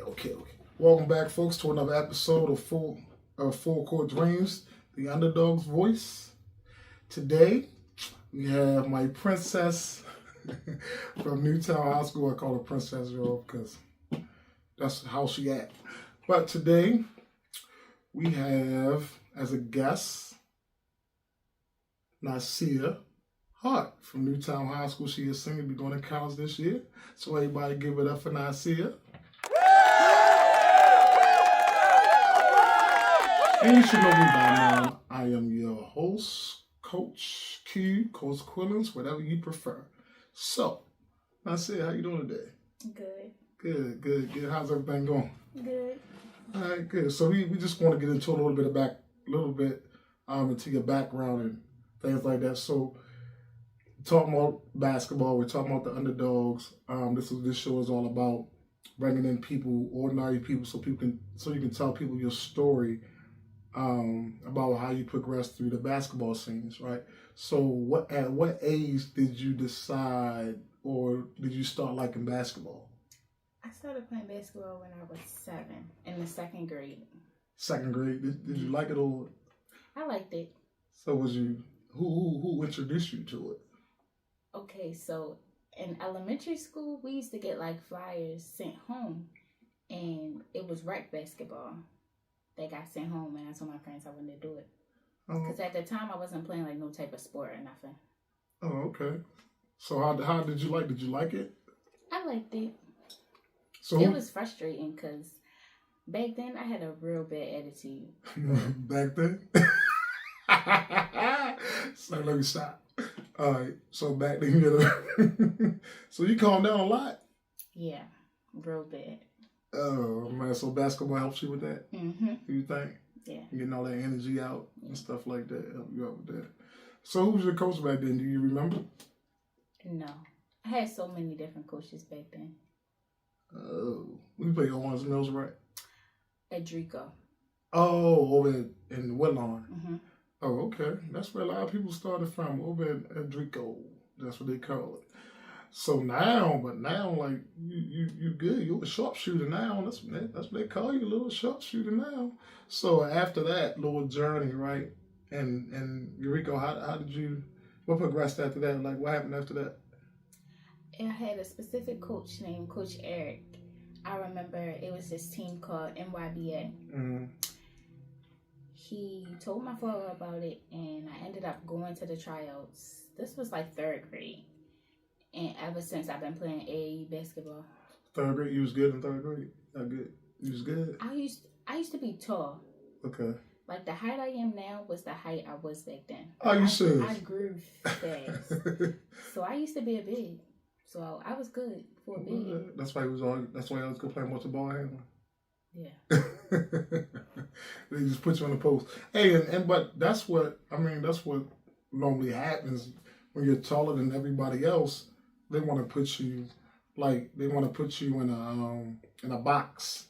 Okay. Welcome back, folks, to another episode of Full Court Dreams, the Underdawgs Voice. Today, we have my princess from Newtown High School. I call her Princess, y'all, because that's how she act. But today, we have, as a guest, Nasia Hart from Newtown High School. She is senior, be going to college this year. So everybody give it up for Nasia. And you should know me by now. I am your host, Coach Q, Coach Quillins, whatever you prefer. So, Nasia, how you doing today? Good. How's everything going? Good. All right, good. So we just want to get into a little bit into your background and things like that. So, talking about basketball, we're talking about the underdogs. This show is all about bringing in people, ordinary people, so you can tell people your story about how you progress through the basketball scenes, right? So, at what age did you decide, or did you start liking basketball? I started playing basketball when I was 7, in the second grade. Second grade, did you like it, or? I liked it. So was you? Who introduced you to it? Okay, so in elementary school, we used to get like flyers sent home, and it was rec basketball that got sent home, and I told my parents I wanted to do it. Because at the time, I wasn't playing like no type of sport or nothing. Oh, okay. So how did you like? Did you like it? I liked it. So it was frustrating because back then I had a real bad attitude. Back then? So let me stop. All right. So back then so you calmed down a lot? Yeah, real bad. Oh man, so basketball helps you with that? Mm-hmm. You think? Yeah. Getting all that energy out and stuff like that, help you out with that. So who was your coach back then? Do you remember? No. I had so many different coaches back then. Oh. We played Owens Mills, right? Adrico. Oh, over in Woodlawn. Mm-hmm. Oh, okay. That's where a lot of people started from, over at Adrico. That's what they call it. So now, like you good. You're a sharpshooter now. That's what they call you, a little sharpshooter now. So after that little journey, right? And Eureka, how did you? What progressed after that? Like what happened after that? I had a specific coach named Coach Eric. I remember it was this team called NYBA. Mm-hmm. He told my father about it, and I ended up going to the tryouts. This was like 3rd grade. And ever since, I've been playing AAU basketball. 3rd grade? You was good in 3rd grade? Not good? You was good? I used to be tall. Okay. Like, the height I am now was the height I was back then. Oh, you serious? I grew fast. So, I used to be a big. So, I was good for a big. That's why I was good playing multi-ball handler. Yeah. They just put you on the post. Hey, but that's what normally happens when you're taller than everybody else. They want to put you in a box,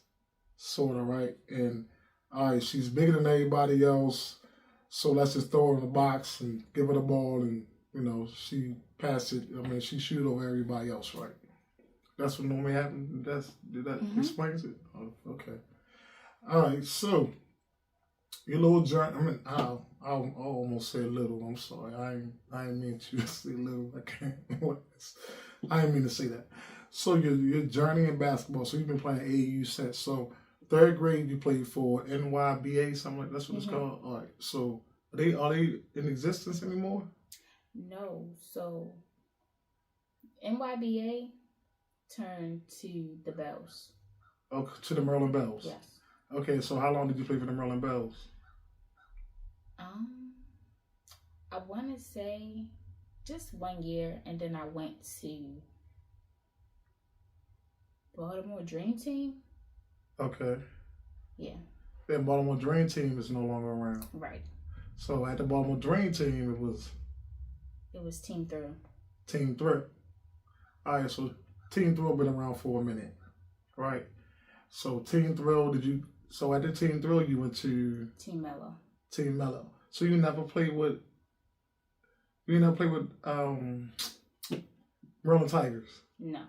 sort of, right? And all right, she's bigger than everybody else, so let's just throw her in a box and give her the ball, and she pass it. She shoot over everybody else, right? That's what normally happens. Did that explains it? Oh, okay. All right. So your little journey. I almost said little. I'm sorry. I didn't mean to say little. I can't. I didn't mean to say that. So your journey in basketball. So you've been playing AAU since. So 3rd grade you played for NYBA, something like that's what it's called. All right. So are they in existence anymore? No. So NYBA turned to the Bells. Oh, to the Maryland Bells. Yes. Okay. So how long did you play for the Maryland Bells? I want to say just 1 year, and then I went to Baltimore Dream Team. Okay. Yeah. The Baltimore Dream Team is no longer around. Right. So at the Baltimore Dream Team, it was Team Thrill. Team Thrill. All right. So Team Thrill been around for a minute, right? So Team Thrill, so at the Team Thrill you went to Team Melo. Team Melo. So you never played with Maryland Tigers? No.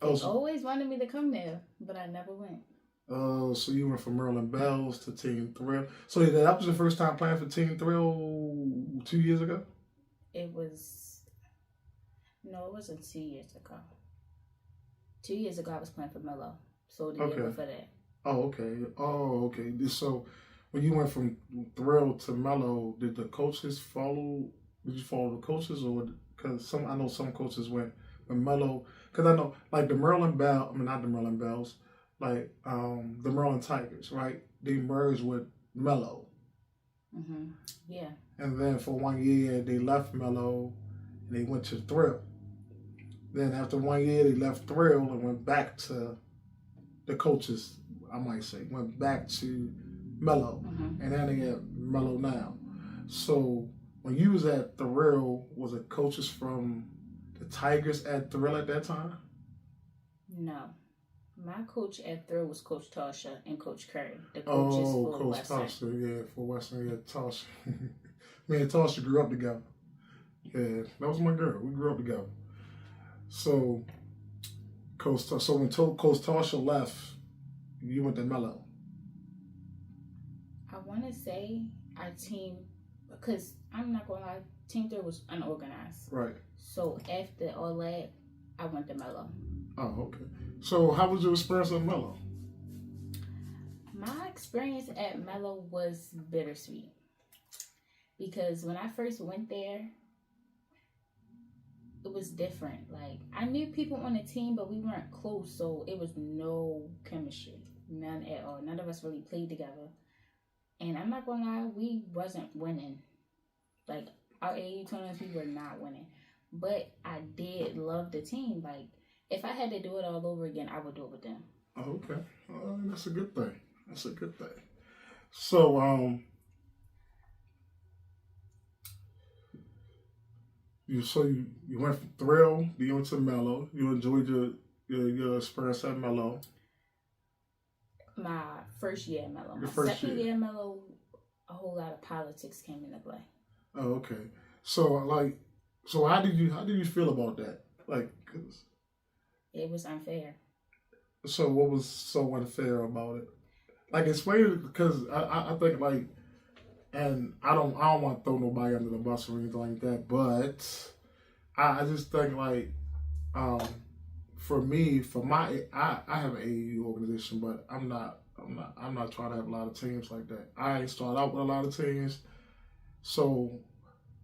Oh, always wanted me to come there, but I never went. Oh, so you went from Maryland Bells to Team Thrill. So that was your first time playing for Team Thrill 2 years ago? It wasn't 2 years ago. 2 years ago, I was playing for Melo. So the year before that. Oh, okay. So when you went from Thrill to Melo, did the coaches follow? Did you follow the coaches, or because I know some coaches went with Melo? Because I know like the Maryland Bell. I mean, not the Maryland Bells. Like the Maryland Tigers, right? They merged with Melo. Mm-hmm. Yeah. And then for 1 year, they left Melo and they went to Thrill. Then after 1 year, they left Thrill and went back to the coaches, I might say, went back to Melo. Mm-hmm. And then they have Melo now. So when you was at Thrill, was it coaches from the Tigers at Thrill at that time? No. My coach at Thrill was Coach Tasha and Coach Curry. The coaches for Coach Western. Tasha, yeah, for Western, yeah, Tasha. Me and Tasha grew up together. Yeah, that was my girl. We grew up together. So, when Coach Tasha left, you went to Melo. I want to say our team, because I'm not going to lie, Team Thrill was unorganized. Right. So after all that, I went to Melo. Oh, okay. So how was your experience at Melo? My experience at Melo was bittersweet. Because when I first went there, it was different. Like, I knew people on the team, but we weren't close, so it was no chemistry. None at all. None of us really played together. And I'm not gonna lie, we wasn't winning. Like, our AAU tournaments, we were not winning. But I did love the team. Like, if I had to do it all over again, I would do it with them. Oh, okay. That's a good thing. So, you went from Thrill, you went to Melo. You enjoyed your experience at Melo. My first year at Melo. My second year at Melo, a whole lot of politics came into play. Oh, okay. So how did you feel about that? Like, 'cause it was unfair. So what was so unfair about it? Like, explain it, because I think, like, and I don't want to throw nobody under the bus or anything like that, but I just think, like, for me, I have an AAU organization, but I'm not trying to have a lot of teams like that. I ain't started out with a lot of teams, so,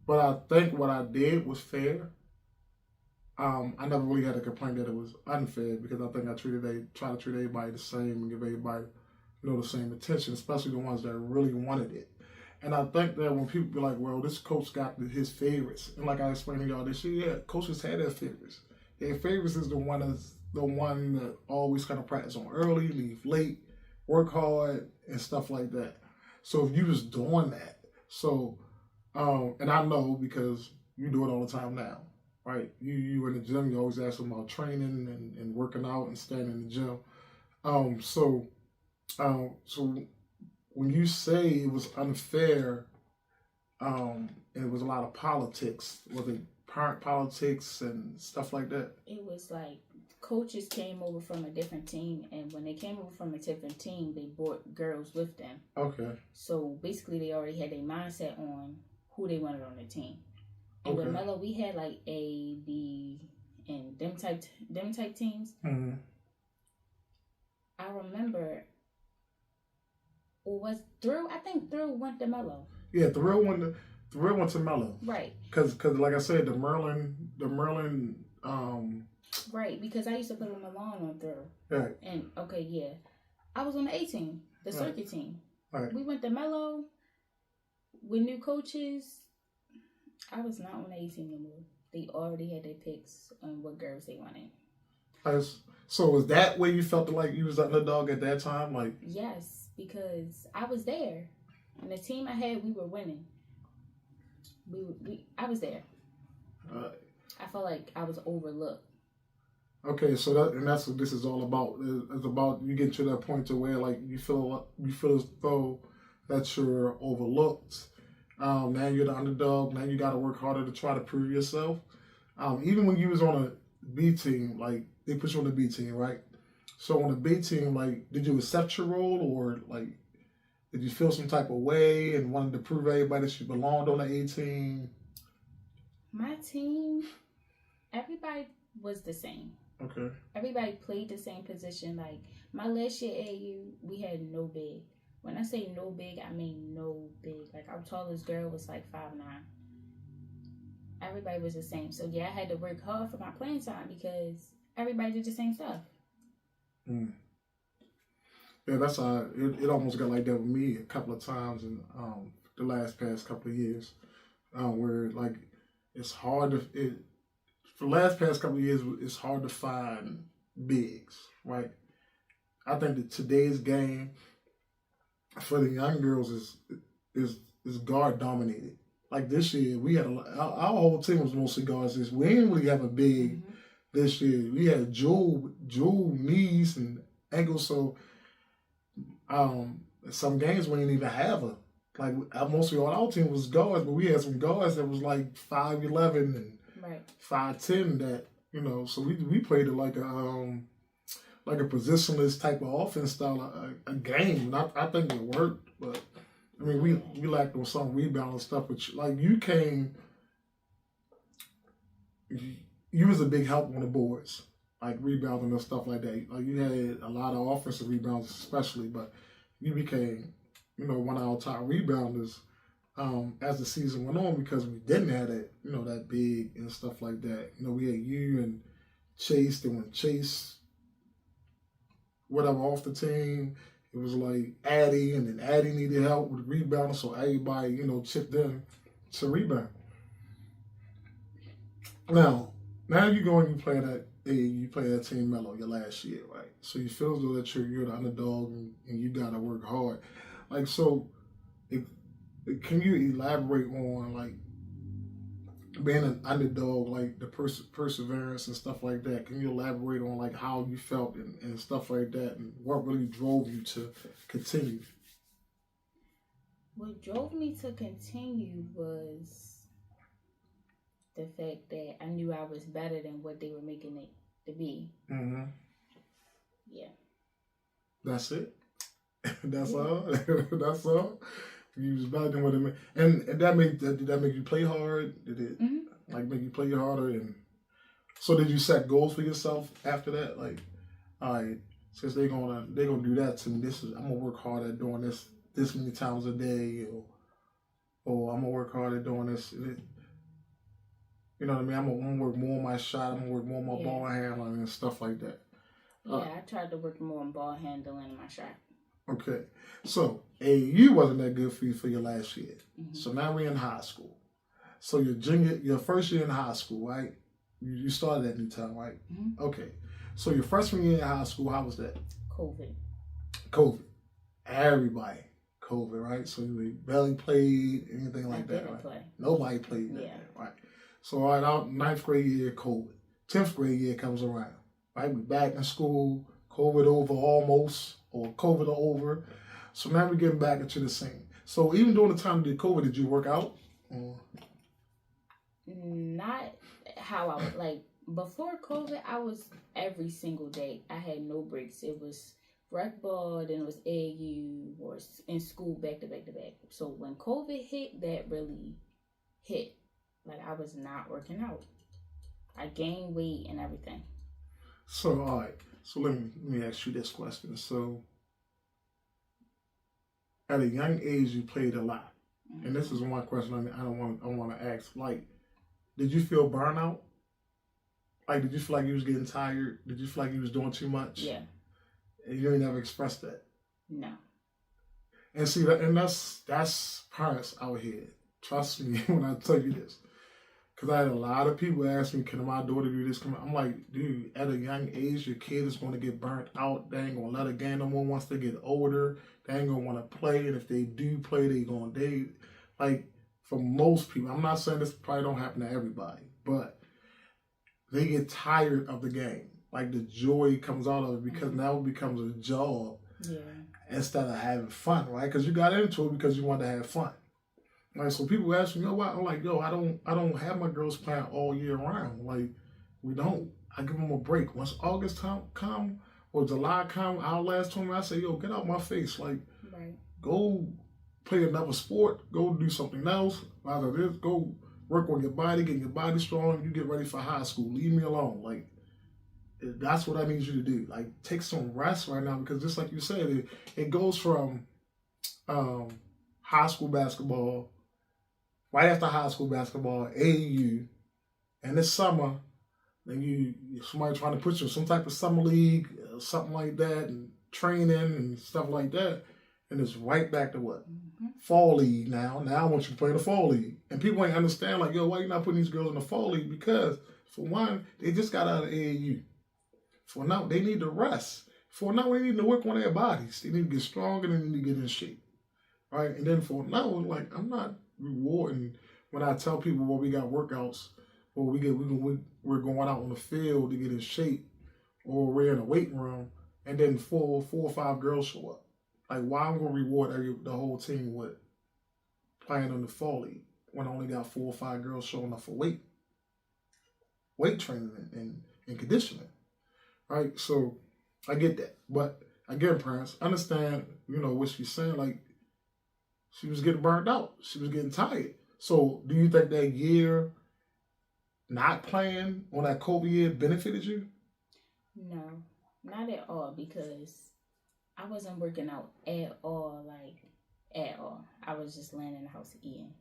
but I think what I did was fair. I never really had a complaint that it was unfair, because I think I try to treat everybody the same and give everybody, the same attention, especially the ones that really wanted it. And I think that when people be like, well, this coach got his favorites, and like I explained to y'all this year, yeah, coaches had their favorites. Their favorites is the one that always kind of practice on early, leave late, work hard, and stuff like that. So if you was doing that, and I know because you do it all the time now. Right, you in the gym, you always ask them about training and working out and staying in the gym. So when you say it was unfair, and it was a lot of politics, was it parent politics and stuff like that? It was like coaches came over from a different team, and when they came over from a different team, they brought girls with them. Okay. So basically, they already had their mindset on who they wanted on the team. And with Melo, we had like A, B, and them type teams. Mm-hmm. I remember, was Thrill? I think Thrill went to Melo. Yeah, Thrill went to Melo. Right. Because like I said, the Merlin. Right, because I used to put on the lawn on Thrill. Right. And I was on the A team, the circuit team. Right. We went to Melo with new coaches. I was not on the A team no more. They already had their picks on what girls they wanted. So was that where you felt like you was the underdog at that time? Like, yes, because I was there, and the team I had, we were winning. I was there. I felt like I was overlooked. Okay, so that's what this is all about. It's about you getting to that point to where like you feel as though that you're overlooked. Now you're the underdog. Now you got to work harder to try to prove yourself. Even when you was on a B team, like they put you on the B team, right? So on the B team, like, did you accept your role, or like, did you feel some type of way and wanted to prove everybody that you belonged on the A team? My team, everybody was the same. Okay. Everybody played the same position. Like my last year at AU, we had no big. When I say no big, I mean no big. Like our tallest girl was like 5'9". Everybody was the same. So yeah, I had to work hard for my playing time because everybody did the same stuff. Mm. Yeah, that's how it almost got like that with me a couple of times in the past couple of years, where like it's hard to for the last past couple of years it's hard to find bigs, right? I think that today's game for the young girls is guard dominated. Like this year, we had our whole team was mostly guards. We didn't really have a big this year. We had Jewel knees and ankles. So some games we didn't even have her. Like mostly all our team was guards, but we had some guards that was like 5'11" and 5'10" that, you know, so we played it like a positionless type of offense style, a game. And I think it worked, but I mean we lacked on some rebound and stuff. But like you was a big help on the boards, like rebounding and stuff like that. Like you had a lot of offensive rebounds especially, but you became, you know, one of our top rebounders as the season went on because we didn't have that, you know, that big and stuff like that. You know, we had you and Chase. Then when Chase whatever off the team, it was like Addie, and then Addie needed help with rebounding, so everybody, you know, chipped in to rebound. Now you go and you play at Team Melo your last year, right? So you feel as though that you're the underdog and you gotta work hard. Like, so can you elaborate on like being an underdog, like the perseverance and stuff like that? Can you elaborate on like how you felt and stuff like that, and what really drove you to continue? What drove me to continue was the fact that I knew I was better than what they were making it to be. Mm-hmm. Yeah. That's it. That's all. That's all. You was better than what it made, and did that make you play hard? Did it like make you play harder? And so did you set goals for yourself after that? Like, all right, since they're gonna do that to me, I'm gonna work hard at doing this many times a day, or I'm gonna work hard at doing this. You know what I mean? I'm gonna work more on my shot. I'm gonna work more on my ball handling and stuff like that. Yeah, I tried to work more on ball handling and my shot. Okay, so AU wasn't that good for you for your last year. So now we're in high school. So your first year in high school, right? You started at Newtown, right? Okay, so your freshman year in high school, how was that? COVID. Everybody COVID, right? So you barely played anything like that, right? Play. Nobody played that, right? So all right, our 9th grade year, COVID. 10th grade year comes around, right? We back in school, COVID over almost, or COVID over. So now we're getting back into the scene. So even during the time of the COVID, did you work out? Not how I would like. Before COVID, I was every single day. I had no breaks. It was rec ball, then it was AAU, or in school back to back to back. So when COVID hit, that really hit. Like I was not working out. I gained weight and everything. So all right. So let me ask you this question. So at a young age, you played a lot, and this is one question I want to ask. Like, did you feel burnout? Like, did you feel like you was getting tired? Did you feel like you was doing too much? Yeah. And you ain't never expressed that. No. And see that, and that's parents out here. Trust me when I tell you this. Because I had a lot of people ask me, can my daughter do this? I'm like, dude, at a young age, your kid is going to get burnt out. They ain't going to let a game no more once they get older. They ain't going to want to play. And if they do play, they going to date. Like, for most people, I'm not saying this probably don't happen to everybody, but they get tired of the game. Like, the joy comes out of it because now it becomes a job instead of having fun, right? Because you got into it because you wanted to have fun. Like, so people ask me, yo, why? I'm like, yo, I don't have my girls playing all year round. Like, we don't. I give them a break. Once August come or July come, our last tournament, I say, yo, get out my face. Like, Right. go play another sport. Go do something else. Either this, go work on your body, get your body strong. You get ready for high school. Leave me alone. Like, that's what I need you to do. Like, take some rest right now because just like you said, it goes from high school basketball, right after high school basketball, AAU, and this summer, then somebody trying to put you in some type of summer league, something like that, and training and stuff like that, and it's right back to what? Fall league now. Now I want you to play the fall league. And people ain't understand, like, yo, why you not putting these girls in the fall league? Because, for one, they just got out of AAU. For now, they need to rest. For now, they need to work on their bodies. They need to get stronger and they need to get in shape. Right? And then for now, like, I'm not rewarding when I tell people, well, we got workouts, or we're going out on the field to get in shape, or we're in a weight room, and then four or five girls show up. Like, why I'm going to reward the whole team with playing in the fall league when I only got 4 or 5 girls showing up for weight training and conditioning? Right? So, I get that. But, again, Prince, understand, what she's saying. Like, she was getting burned out. She was getting tired. So, do you think that year not playing on that COVID year benefited you? No, not at all, because I wasn't working out at all, at all. I was just laying in the house eating.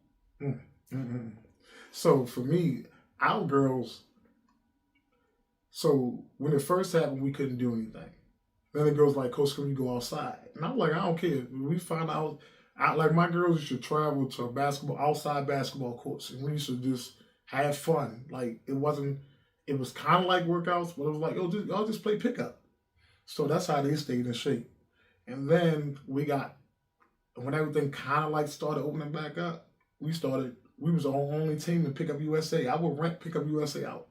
Mm-hmm. So, for me, our girls... So, when it first happened, we couldn't do anything. Then the girls like, Coach, can we go outside? And I'm like, I don't care. When we found out, like my girls used to travel to outside basketball courts. And we used to just have fun. Like, it was kind of like workouts, but it was like, y'all just play pickup. So that's how they stayed in shape. And then when everything kind of like started opening back up, we was the only team in Pickup USA. I would rent Pickup USA out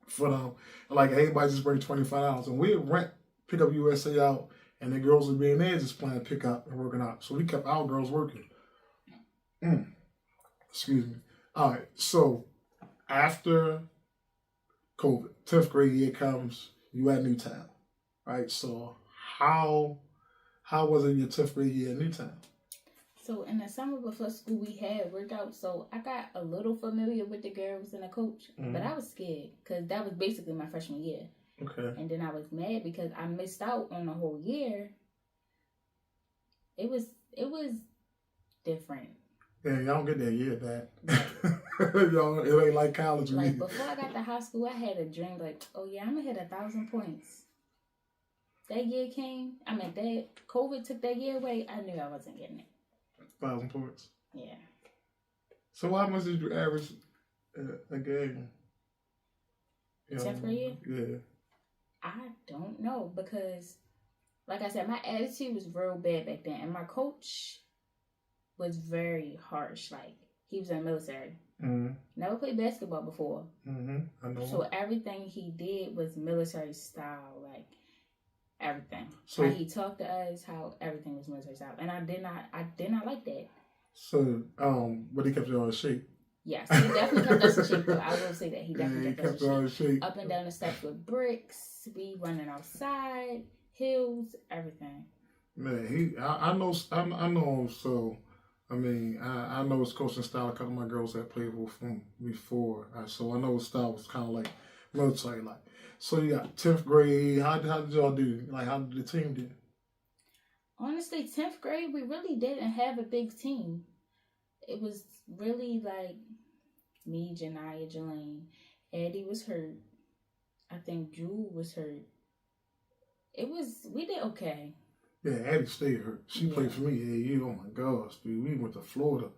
for them. Like, everybody just bring $25. And we'd rent Pickup USA out, and the girls would be in there just playing pickup and working out. So we kept our girls working. Excuse me. All right, so after COVID, 10th grade year comes, you at Newtown, right? So how was it your 10th grade year at Newtown? So in the summer before school, we had workouts. So I got a little familiar with the girls and the coach, but I was scared because that was basically my freshman year. Okay. And then I was mad because I missed out on the whole year. It was different. Yeah, y'all don't get that year back. Y'all, it ain't like college. Like, before I got to high school, I had a dream like, oh yeah, I'm gonna hit 1,000 points. That year came. that COVID took that year away. I knew I wasn't getting it. 1,000 points. Yeah. So how much did you average a game? 10th grade year? Yeah. I don't know because, like I said, my attitude was real bad back then, and my coach was very harsh. Like, he was in the military. Mm-hmm. Never played basketball before. Mm-hmm. I know. So everything he did was military style, like everything. So, how he talked to us, how everything was military style, and I did not like that. So, but he kept you all in shape. Yes, he definitely kept us in shape. Though. I will say that he definitely kept us in shape. Up and down the steps with bricks, we running outside, hills, everything. Man, I know. So, I mean, I know his coaching style. A couple of my girls that played with him before, so I know his style was kind of like military like. So you got 10th grade. How did y'all do? Like, how did the team do? Honestly, 10th grade, we really didn't have a big team. It was really like me, Janiyah, Jelaine. Eddie was hurt. I think Jewel was hurt. We did okay. Yeah, Addie stayed hurt. She played for me AAU. Oh my gosh, dude. We went to Florida.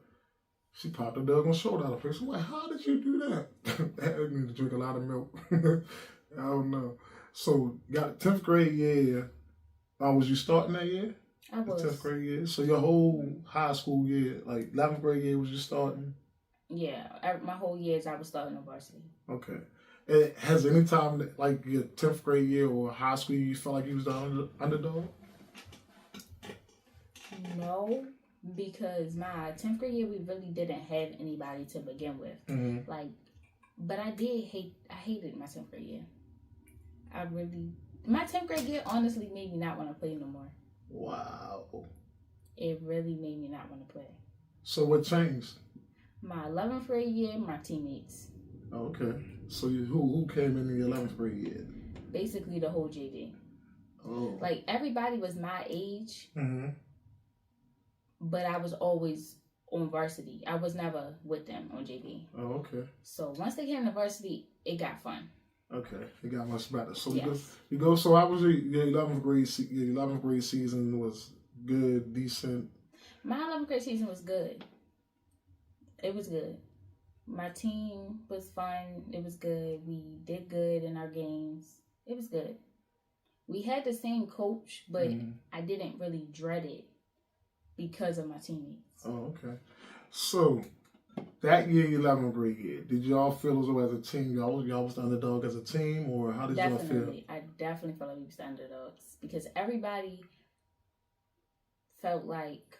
She popped a dog on shoulder out of place. I'm like, how did you do that? I need to drink a lot of milk. I don't know. So, got 10th grade year. Was you starting that year? I was. The 10th grade year? So, your whole high school year, like 11th grade year, was you starting? Yeah, my whole years I was starting on varsity. Okay. Has any time, like your 10th grade year or high school, you felt like you was the underdog? No, because my 10th grade year, we really didn't have anybody to begin with. Mm-hmm. Like, but I hated my 10th grade year. My 10th grade year honestly made me not want to play no more. Wow. It really made me not want to play. So what changed? My 11th grade year, my teammates. Okay. So who came in the 11th grade year? Basically the whole JV. Oh. Like everybody was my age, Mm-hmm. but I was always on varsity. I was never with them on JV. Oh, okay. So once they came to varsity, it got fun. Okay, it got much better. So yes. you go. So how was your 11th grade? Your 11th grade season was good, decent. My 11th grade season was good. It was good. My team was fun. It was good. We did good in our games. It was good. We had the same coach, but I didn't really dread it because of my teammates. Oh, okay. So that year, 11th grade year, did y'all feel as though as a team, y'all was the underdog as a team, or how did y'all feel? I definitely felt like we was the underdogs because everybody felt like,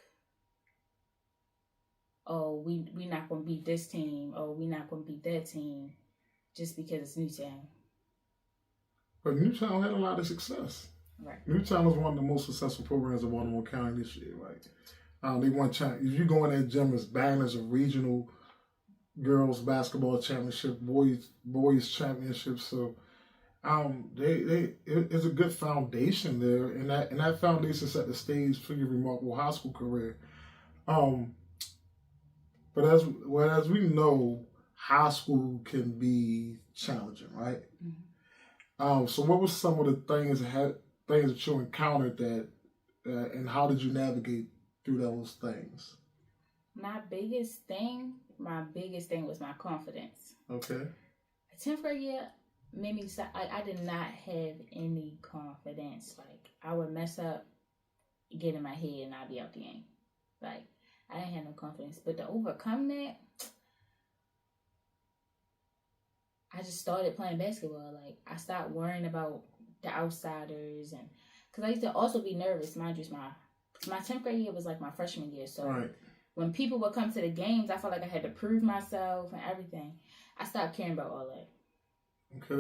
oh, we not going to beat this team, or we not going to beat that team just because it's Newtown. But Newtown had a lot of success. Right. Newtown was one of the most successful programs in Baltimore County this year, right? They won if you go in that gym, it's banners of regional girls basketball championship, boys championship. So it's a good foundation there, and that foundation set the stage for your remarkable high school career. But as we know, high school can be challenging, right? Mm-hmm. So what were some of the things that you encountered that, and how did you navigate through those things? My biggest thing was my confidence. Okay. 10th grade year made me stop. I did not have any confidence. Like, I would mess up, get in my head, and I'd be out the game. Like, I didn't have no confidence. But to overcome that, I just started playing basketball. Like, I stopped worrying about the outsiders, and because I used to also be nervous. Mind you, my 10th grade year was like my freshman year. So right. When people would come to the games, I felt like I had to prove myself and everything. I stopped caring about all that. Okay,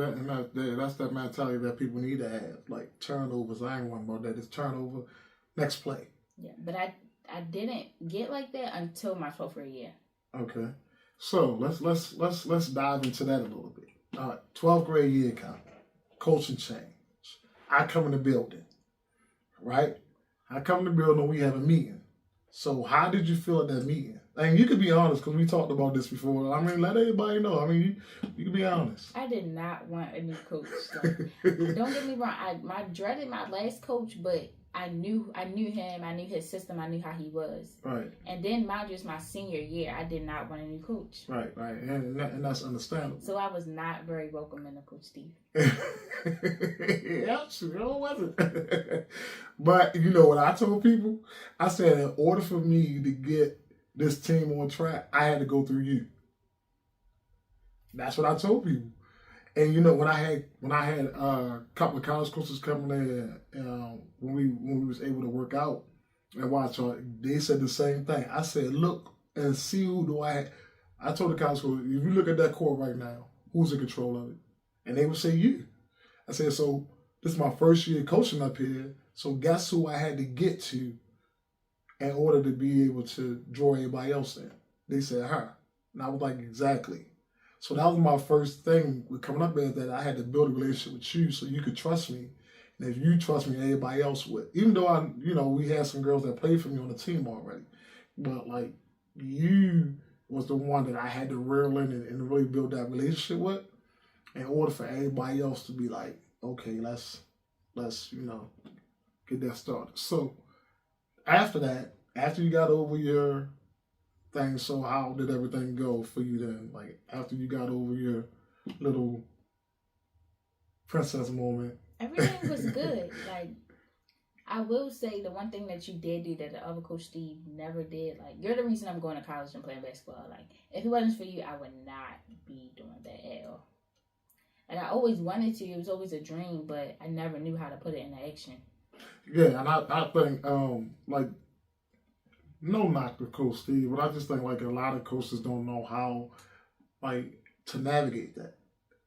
that's that mentality that people need to have. Like turnovers, I ain't worrying about that. It's turnover, next play. Yeah, but I didn't get like that until my 12th grade year. Okay, so let's dive into that a little bit. All right, 12th grade year coaching change. I come in the building, right? I come in the building. We have a meeting. So how did you feel at that meeting? And you could be honest, because we talked about this before. I mean, let everybody know. I mean, you can be honest. I did not want a new coach. Like, don't get me wrong. I dreaded my last coach, but I knew him. I knew his system. I knew how he was. Right. And then, mind you, my senior year, I did not want a new coach. Right. And that's understandable. So I was not very welcoming to Coach Steve. Yeah, sure wasn't. But you know what I told people? I said, in order for me to get this team on track, I had to go through you. That's what I told people. And you know, when I had a couple of college coaches coming in, when we was able to work out and watch, they said the same thing. I said, look and see who do I. I told the college coach, if you look at that court right now, who's in control of it? And they would say you. I said, so this is my first year coaching up here. So guess who I had to get to in order to be able to draw everybody else in? They said her. And I was like, exactly. So that was my first thing with coming up there, that I had to build a relationship with you so you could trust me. And if you trust me, everybody else would. Even though we had some girls that played for me on the team already. But like, you was the one that I had to reel in and really build that relationship with in order for everybody else to be like, okay, let's get that started. So after that, after you got over your thing, so how did everything go for you then? Like after you got over your little princess moment? Everything was good. Like, I will say the one thing that you did do that the other coach Steve never did, like, you're the reason I'm going to college and playing basketball. Like, if it wasn't for you, I would not be doing that at all. And I always wanted to. It was always a dream, but I never knew how to put it into action. Yeah, and I think, like, no knock to Coach Steve, but I just think, like, a lot of coaches don't know how, like, to navigate that.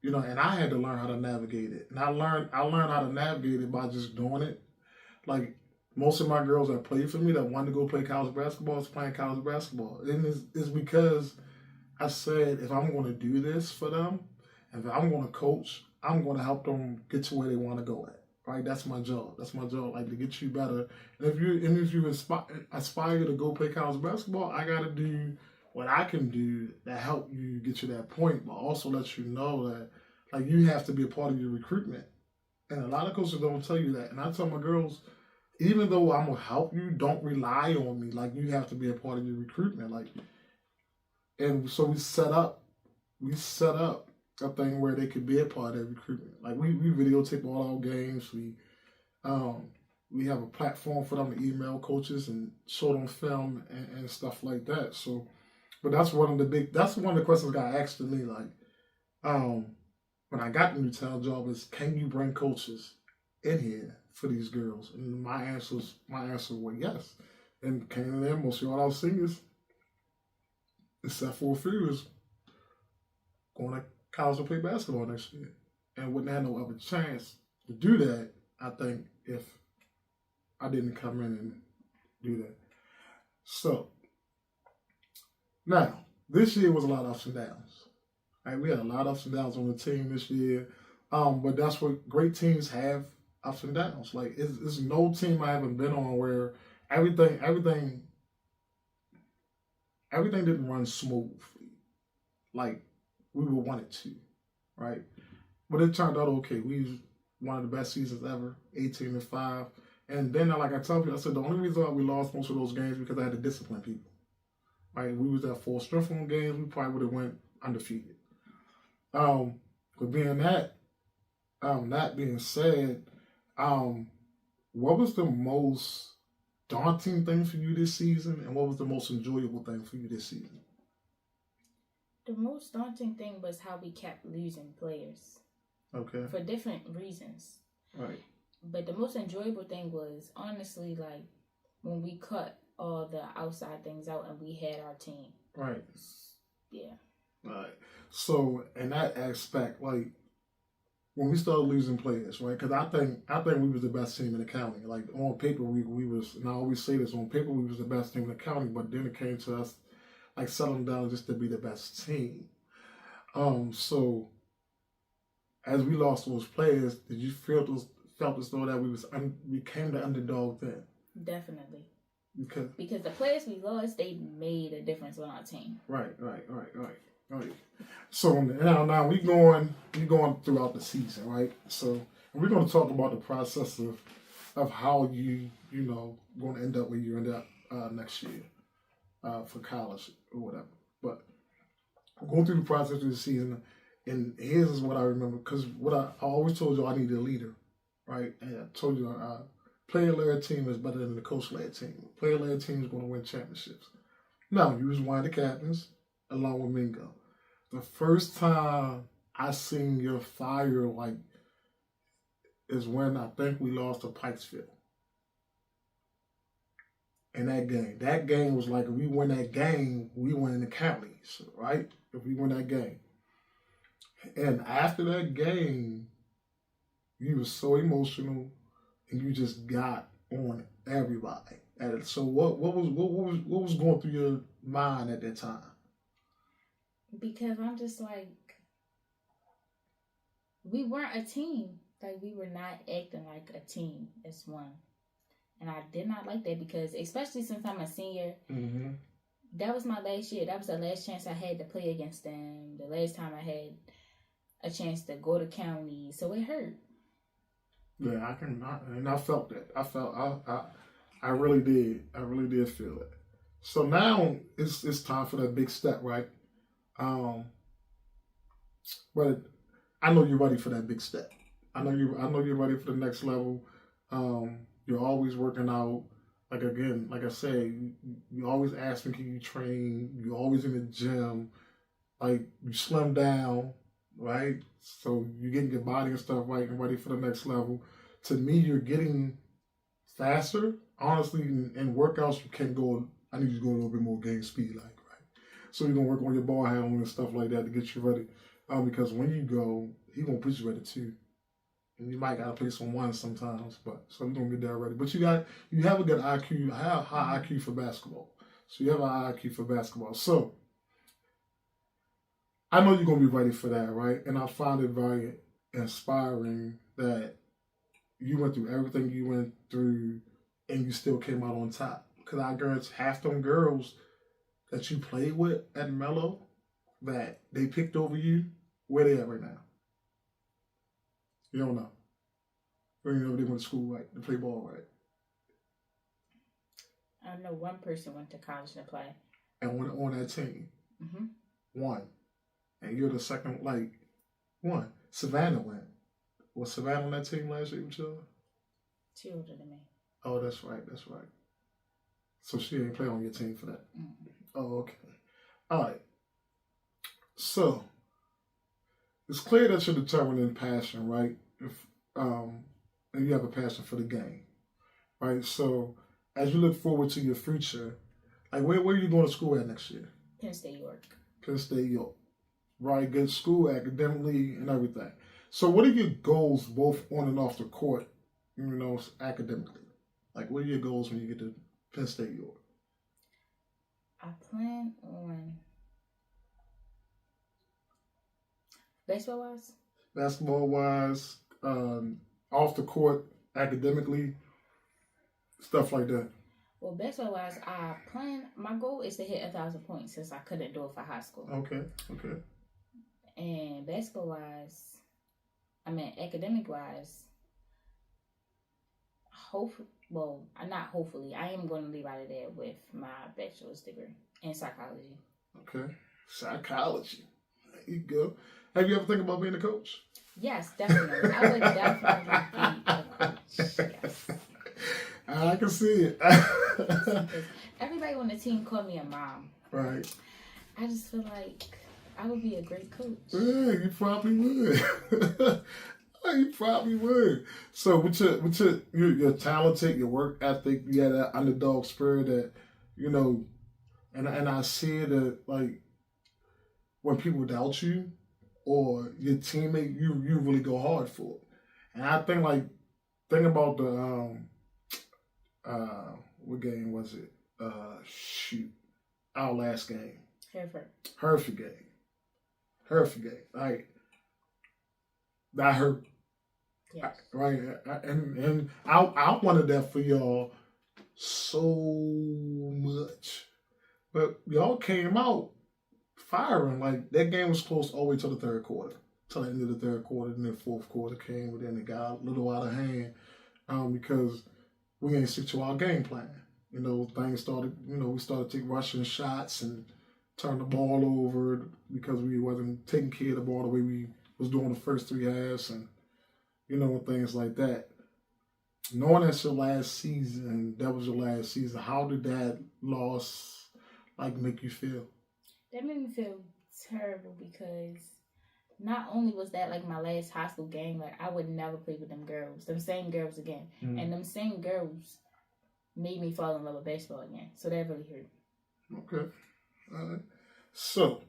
You know, and I had to learn how to navigate it. And I learned how to navigate it by just doing it. Like most of my girls that played for me that wanted to go play college basketball is playing college basketball. And it's because I said if I'm going to do this for them, and if I'm going to coach, I'm going to help them get to where they want to go at. Right? That's my job. That's my job, like to get you better. And if you aspire to go play college basketball, I got to do what I can do to help you get to that point, but also let you know that like you have to be a part of your recruitment. And a lot of coaches don't tell you that. And I tell my girls, even though I'm gonna help you, don't rely on me. Like you have to be a part of your recruitment. Like, and so we set up a thing where they could be a part of recruitment. Like we videotape all our games. We have a platform for them to email coaches and show them film and stuff like that. So, but that's one of the questions got asked to me. Like, when I got the Newtown job is, can you bring coaches in here for these girls? And my answer was yes. And came in there, most of all our seniors, except for a few, is going to college to play basketball next year. And wouldn't have no other chance to do that, I think, if I didn't come in and do that. So, now, this year was a lot of ups and downs. Right? We had a lot of ups and downs on the team this year. But that's what great teams have, ups and downs. Like, it's no team I haven't been on where everything didn't run smoothly like we would want it to, right? But it turned out okay. We was one of the best seasons ever, 18-5. And then, like I tell people, I said the only reason why we lost most of those games because I had to discipline people. Right? We was at full strength on games, we probably would have went undefeated. But that being said, what was the most daunting thing for you this season, and what was the most enjoyable thing for you this season? The most daunting thing was how we kept losing players. Okay. For different reasons. Right. But the most enjoyable thing was, honestly, like, when we cut all the outside things out and we had our team. Right. Yeah. Right. So, in that aspect, like, when we started losing players, right? Because I think we was the best team in the county. Like, on paper, we was, and I always say this, on paper, we was the best team in the county, but then it came to us, like, settling down just to be the best team. So, as we lost those players, did you felt as though that we became the underdog then? Definitely. Because the players we lost, they made a difference on our team. Right. So now we going throughout the season, right? So we're going to talk about the process of how you going to end up where you end up next year for college or whatever. But going through the process of the season, and here's is what I remember, because what I always told you, I needed a leader, right? And I told you player-led team is better than the coach-led team. Player-led team is going to win championships. Now, you was one of the captains, along with Mingo. The first time I seen your fire, like, is when I think we lost to Pikesville. In that game was like, if we win that game, we win the counties, right? If we win that game. And after that game, you were so emotional, and you just got on everybody. And so what was going through your mind at that time? Because I'm just like, we weren't a team. Like, we were not acting like a team as one. And I did not like that because, especially since I'm a senior, that was my last year. That was the last chance I had to play against them. The last time I had a chance to go to county. So it hurt. Yeah, and I felt that. I really did. I really did feel it. So now it's time for that big step, right? But I know you're ready for that big step. I know you're ready for the next level. You're always working out. Like, again, like I said, you always ask me, can you train? You're always in the gym. Like, you slim down, right? So you're getting your body and stuff right and ready for the next level. To me, you're getting faster. Honestly, in workouts, you can go, I need you to go a little bit more game speed, like, right? So you're going to work on your ball handling and stuff like that to get you ready. Because when you go, he gonna put you at a 2. And you might gotta play some 1 sometimes, but so you're gonna get that ready. But you have a good IQ, have high IQ for basketball. So you have a high IQ for basketball. So I know you're gonna be ready for that, right? And I find it very inspiring that you went through everything you went through and you still came out on top. Because I guarantee half them girls that you played with at Melo, that they picked over you, where they at right now? You don't know. You don't even know if they went to school right, to play ball right. I know one person went to college to play. And went on that team. Mm-hmm. One. And you're the second, like, one. Savannah went. Was Savannah on that team last year with you? She older than me. Oh, that's right. So she didn't play on your team for that? Mm-hmm. Oh, okay. All right. So, it's clear that you're determined in passion, right? And you have a passion for the game, right? So, as you look forward to your future, like where are you going to school at next year? Penn State York. Penn State York, right? Good school academically and everything. So, what are your goals both on and off the court, academically? Like, what are your goals when you get to Penn State York? I plan on basketball-wise? Basketball-wise, off the court, academically, stuff like that. Well, basketball-wise, my goal is to hit 1,000 points since I couldn't do it for high school. Okay. And basketball-wise, academic-wise, I am going to leave out of there with my bachelor's degree in psychology. Okay. Psychology. There you go. Have you ever think about being a coach? Yes, definitely. I would definitely be a coach. Yes. I can see it. Everybody on the team called me a mom. Right. I just feel like I would be a great coach. Yeah, you probably would. You probably would. So you're talented, your work ethic, you had that underdog spirit that, and I see that like when people doubt you or your teammate, you really go hard for it. And I think about the what game was it? Our last game. Hereford game. Like that hurt. Yes. Right. And I wanted that for y'all so much. But y'all came out firing. Like that game was close all the way to the third quarter. Till the end of the third quarter, and then fourth quarter came, and then it got a little out of hand. Because we didn't stick to our game plan. Things started, we started taking rushing shots and turn the ball over because we wasn't taking care of the ball the way we was doing the first 3 halves and, things like that. Knowing that's your last season, that was your last season, how did that loss, make you feel? That made me feel terrible because not only was that my last high school game, I would never play with them same girls again. Mm-hmm. And them same girls made me fall in love with baseball again. So that really hurt. Okay. All right. So,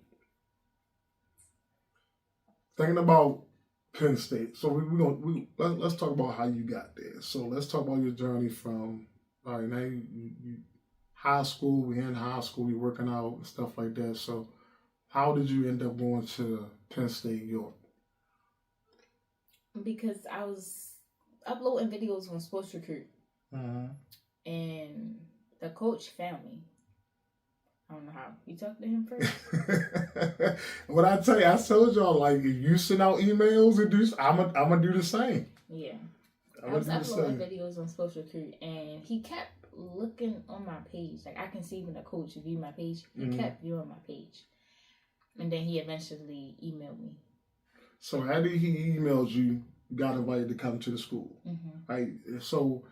thinking about Penn State. So let's talk about how you got there. So let's talk about your journey from, all right, now you high school, we're in high school, you're working out and stuff like that. So how did you end up going to Penn State York? Because I was uploading videos on Sports Recruit. Mm-hmm. And the coach found me. I don't know how. You talked to him first? What I tell you, I told y'all, if you send out emails and I'm going to do the same. Yeah. I was uploading videos on Sports Recruit, and he kept looking on my page. I can see when the coach viewed my page. He kept viewing my page. And then he eventually emailed me. So after he emailed you, you got invited to come to the school. Mm-hmm. Right? So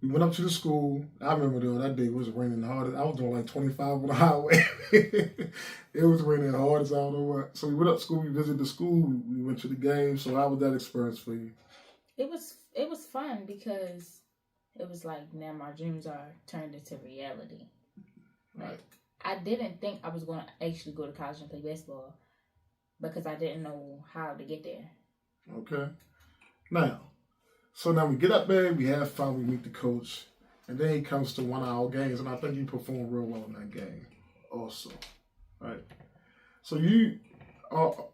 we went up to the school. I remember that day it was raining hard. I was doing 25 on the highway. It was raining hard as I don't know what. So we went up to school. We visited the school. We went to the game. So how was that experience for you? It was fun because it was now my dreams are turned into reality. Right. I didn't think I was going to actually go to college and play baseball. because I didn't know how to get there. Okay. Now we get up there, we have fun, we meet the coach, and then he comes to one of our games, and I think you performed real well in that game also. Right. So you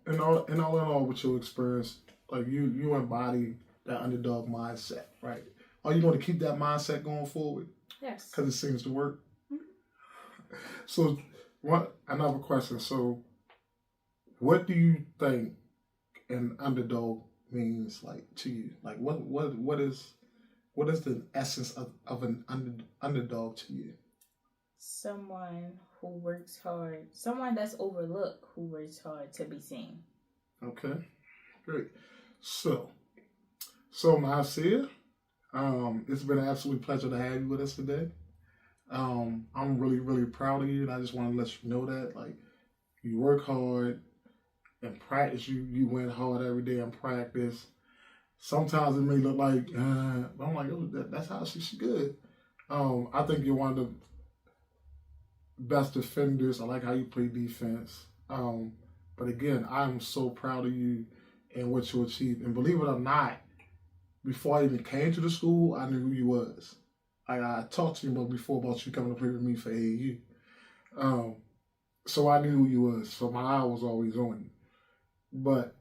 in all with your experience, like you embody that underdog mindset, right? Are you going to keep that mindset going forward? Yes. Because it seems to work. Mm-hmm. So, another question. So, what do you think an underdog means, like, to you? Like, what is the essence of an underdog to you? Someone who works hard. Someone that's overlooked who works hard to be seen. Okay, great. So Nasia, it's been an absolute pleasure to have you with us today. I'm really, really proud of you, and I just want to let you know that, like, you work hard in practice. You went hard every day in practice. Sometimes it may look like, but I'm like, oh, that's how she's good. I think you're one of the best defenders. I like how you play defense. But again, I'm so proud of you and what you achieved. And believe it or not, before I even came to the school, I knew who you was. I talked to you before about you coming to play with me for AAU. So I knew who you was. So my eye was always on you. But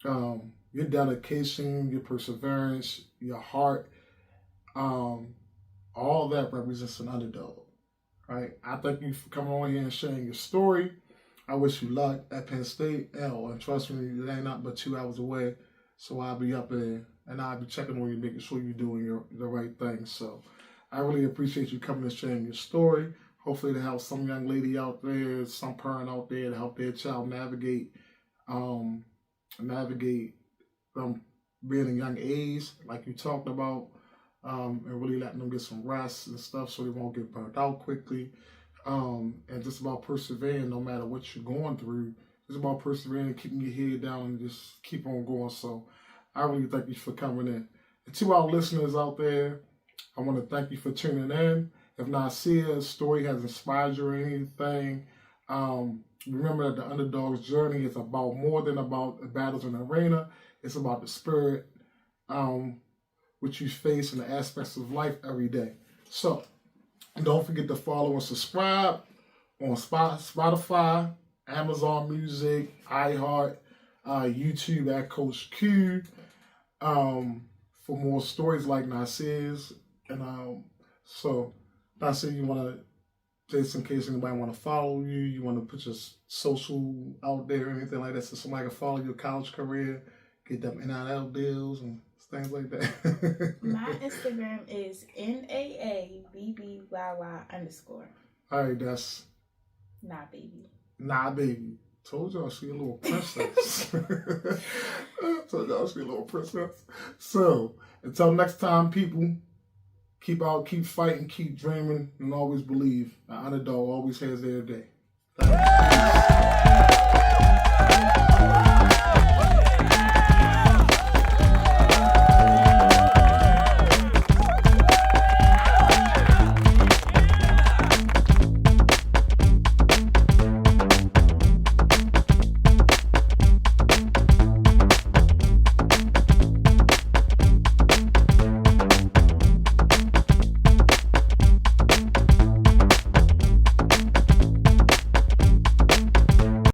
your dedication, your perseverance, your heart, all that represents an underdog. Right? I thank you for coming on here and sharing your story. I wish you luck at Penn State. And trust me, it ain't not but 2 hours away. So I'll be up there and I'll be checking on you, making sure you're doing the right thing. So I really appreciate you coming and sharing your story. Hopefully to help some young lady out there, some parent out there to help their child navigate being a young age, like you talked about, and really letting them get some rest and stuff so they won't get burnt out quickly. And just about persevering no matter what you're going through. It's about persevering, keeping your head down, and just keep on going. So I really thank you for coming in. And to our listeners out there, I want to thank you for tuning in. If Nasia's story has inspired you or anything, remember that the underdog's journey is about more than about the battles in the arena. It's about the spirit which you face in the aspects of life every day. So don't forget to follow and subscribe on Spotify, Amazon Music, iHeart, YouTube at Coach Q for more stories like Nasia's. And so Nasia, you want to, just in case anybody want to follow you, you want to put your social out there or anything like that so somebody can follow your college career, get them NIL deals and things like that. My Instagram is NAABBYY_. All right, that's Nah, baby. Nah, baby. Told y'all she a little princess. Told y'all she a little princess. So, until next time, people, keep fighting, keep dreaming, and always believe an underdog always has their day.